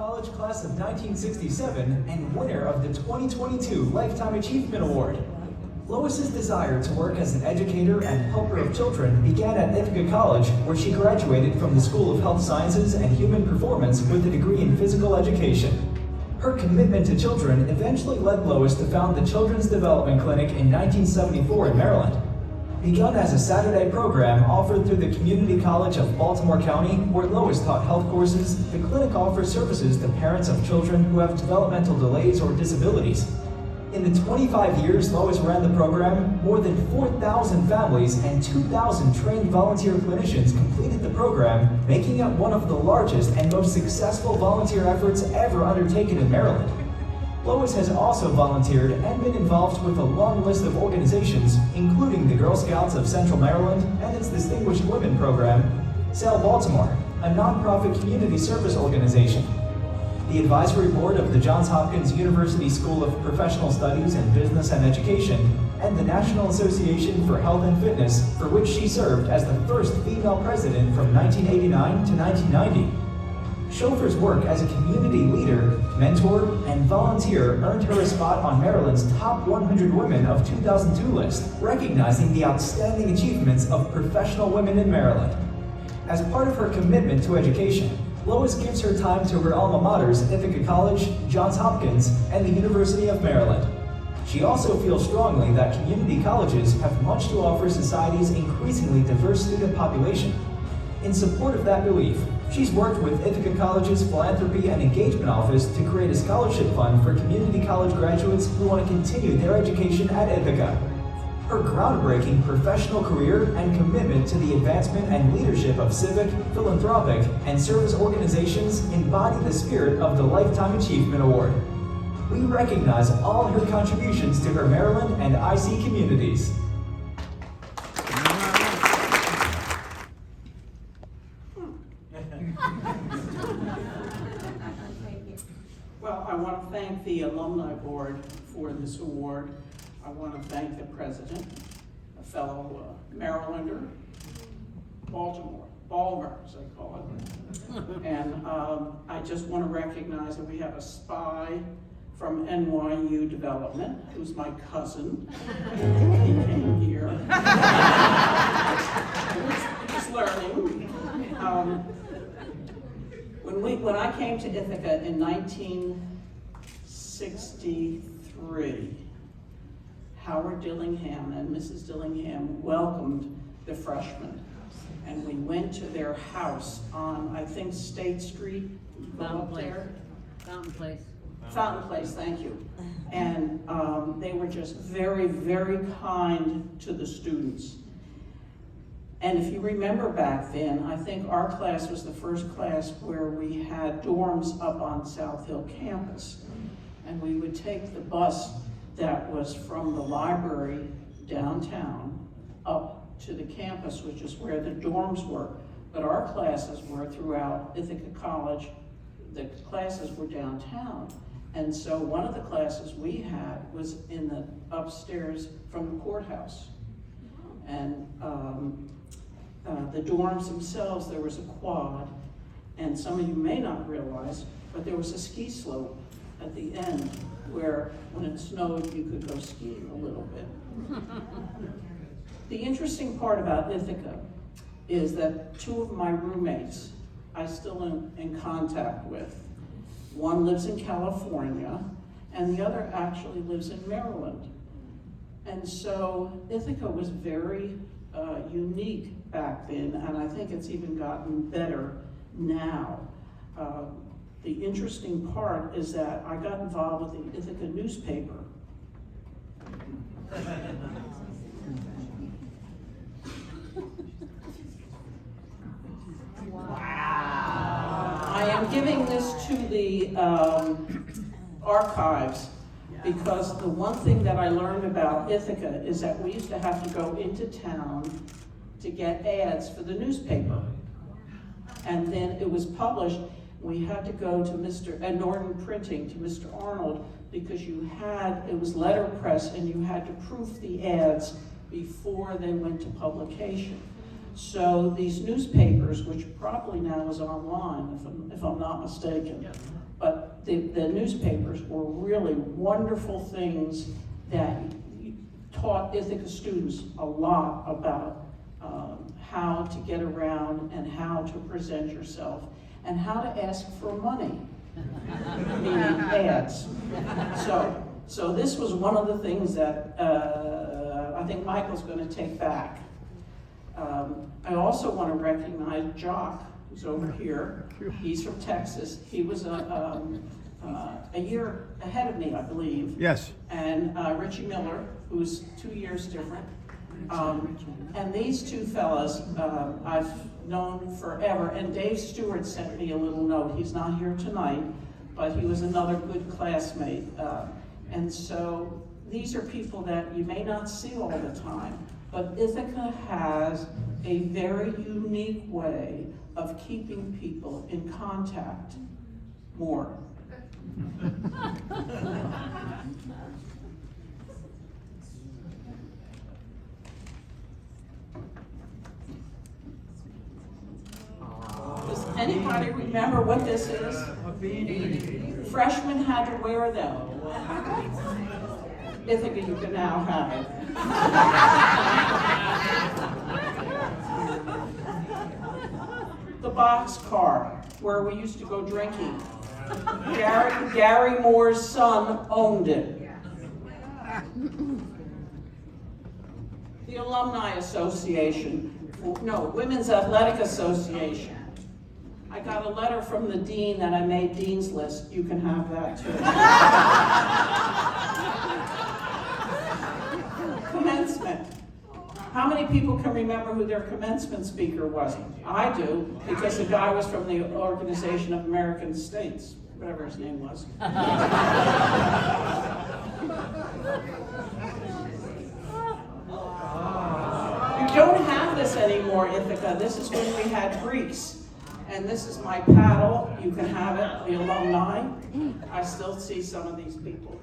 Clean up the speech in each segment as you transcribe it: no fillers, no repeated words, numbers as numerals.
College class of 1967 and winner of the 2022 Lifetime Achievement Award. Lois's desire to work as an educator and helper of children began at Ithaca College, where she graduated from the School of Health Sciences and Human Performance with a degree in physical education. Her commitment to children eventually led Lois to found the Children's Development Clinic in 1974 in Maryland. Begun as a Saturday program offered through the Community College of Baltimore County, where Lois taught health courses, the clinic offers services to parents of children who have developmental delays or disabilities. In the 25 years Lois ran the program, more than 4,000 families and 2,000 trained volunteer clinicians completed the program, making it one of the largest and most successful volunteer efforts ever undertaken in Maryland. Lois has also volunteered and been involved with a long list of organizations, including the Girl Scouts of Central Maryland and its Distinguished Women Program, SAIL Baltimore, a nonprofit community service organization, the advisory board of the Johns Hopkins University School of Professional Studies in Business and Education, and the National Association for Health and Fitness, for which she served as the first female president from 1989 to 1990. Shofer's work as a community leader, mentor, and volunteer earned her a spot on Maryland's Top 100 Women of 2002 list, recognizing the outstanding achievements of professional women in Maryland. As part of her commitment to education, Lois gives her time to her alma maters, Ithaca College, Johns Hopkins, and the University of Maryland. She also feels strongly that community colleges have much to offer society's increasingly diverse student population. In support of that belief, she's worked with Ithaca College's Philanthropy and Engagement Office to create a scholarship fund for community college graduates who want to continue their education at Ithaca. Her groundbreaking professional career and commitment to the advancement and leadership of civic, philanthropic, and service organizations embody the spirit of the Lifetime Achievement Award. We recognize all her contributions to her Maryland and IC communities. Well, I want to thank the Alumni Board for this award. I want to thank the president, a fellow Marylander, Balmer, as they call it. And I just want to recognize that we have a spy from NYU Development, who's my cousin. He came here. He's learning. When I came to Ithaca in 1963, Howard Dillingham and Mrs. Dillingham welcomed the freshmen. And we went to their house on, I think, State Street. Fountain Place. Fountain Place, thank you. And they were just very, very kind to the students. And if you remember back then, I think our class was the first class where we had dorms up on South Hill campus. And we would take the bus that was from the library downtown up to the campus, which is where the dorms were. But our classes were throughout Ithaca College. The classes were downtown. And so one of the classes we had was in the upstairs from the courthouse. And the dorms themselves, there was a quad, and some of you may not realize, but there was a ski slope at the end where when it snowed, you could go skiing a little bit. The interesting part about Ithaca is that two of my roommates I still am in contact with. One lives in California, and the other actually lives in Maryland. And so Ithaca was very unique back then, and I think it's even gotten better now. The interesting part is that I got involved with the Ithaca newspaper. Wow. I am giving this to the archives because the one thing that I learned about Ithaca is that we used to have to go into town to get ads for the newspaper. And then it was published. We had to go to at Norton Printing, to Mr. Arnold, because it was letterpress and you had to proof the ads before they went to publication. So these newspapers, which probably now is online, if I'm not mistaken, but the newspapers were really wonderful things that taught Ithaca students a lot about how to get around and how to present yourself and how to ask for money, meaning ads. So this was one of the things that I think Michael's going to take back. I also want to recognize Jock, who's over here. He's from Texas. He was a year ahead of me, I believe. Yes. And Richie Miller, who's 2 years different. And these two fellas I've known forever. And Dave Stewart sent me a little note. He's not here tonight, but he was another good classmate. And so these are people that you may not see all the time, but Ithaca has a very unique way of keeping people in contact more. Does anybody remember what this is? Freshmen had to wear them. Ithaca, you can now have it. The boxcar, where we used to go drinking. Gary Moore's son owned it. The Alumni Association, no, Women's Athletic Association. I got a letter from the dean that I made dean's list. You can have that too. Commencement. How many people can remember who their commencement speaker was? I do, because the guy was from the Organization of American States, whatever his name was. You don't have this anymore, Ithaca. This is when we had Greeks. And this is my paddle. You can have it, the alumni. I still see some of these people.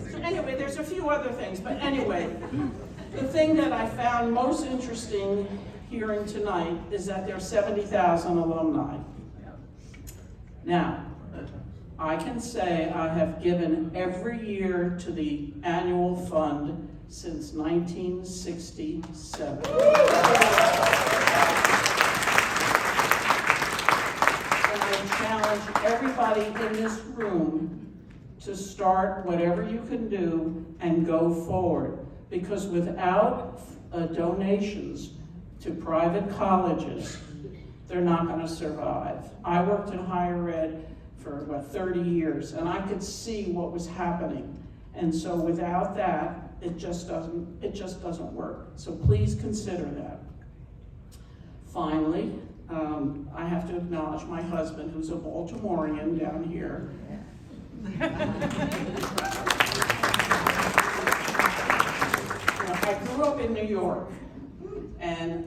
So anyway, there's a few other things, but anyway, the thing that I found most interesting hearing tonight is that there are 70,000 alumni. Now, I can say I have given every year to the annual fund since 1967. And I challenge everybody in this room to start whatever you can do and go forward. Because without donations to private colleges, they're not going to survive. I worked in higher ed for about 30 years, and I could see what was happening. And so without that, it just doesn't work. So please consider that. Finally, I have to acknowledge my husband, who's a Baltimorean down here. I grew up in New York, and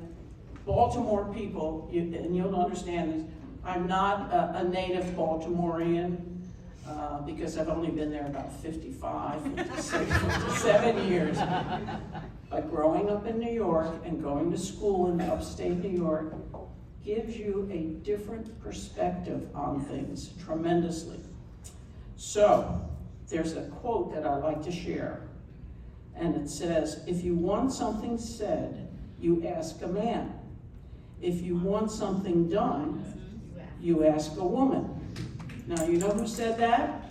Baltimore people, and you'll understand this, I'm not a native Baltimorean, because I've only been there about 55, 56, 57 years. But growing up in New York and going to school in upstate New York gives you a different perspective on things tremendously. So, there's a quote that I like to share, and it says, if you want something said, you ask a man. If you want something done, you ask a woman. Now, you know who said that?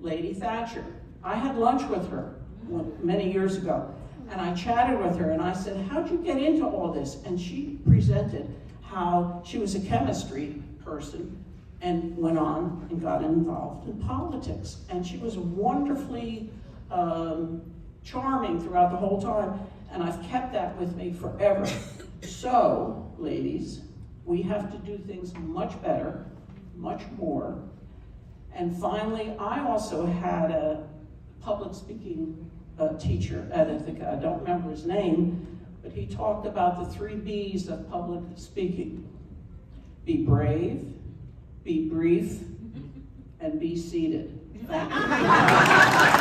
Lady Thatcher. I had lunch with her many years ago, and I chatted with her, and I said, how'd you get into all this? And she presented how she was a chemistry person and went on and got involved in politics. And she was wonderfully charming throughout the whole time, and I've kept that with me forever. So, ladies, we have to do things much better, much more. And finally, I also had a public speaking teacher at Ithaca. I don't remember his name, but he talked about the 3 B's of public speaking. Be brave, be brief, and be seated. Thank you.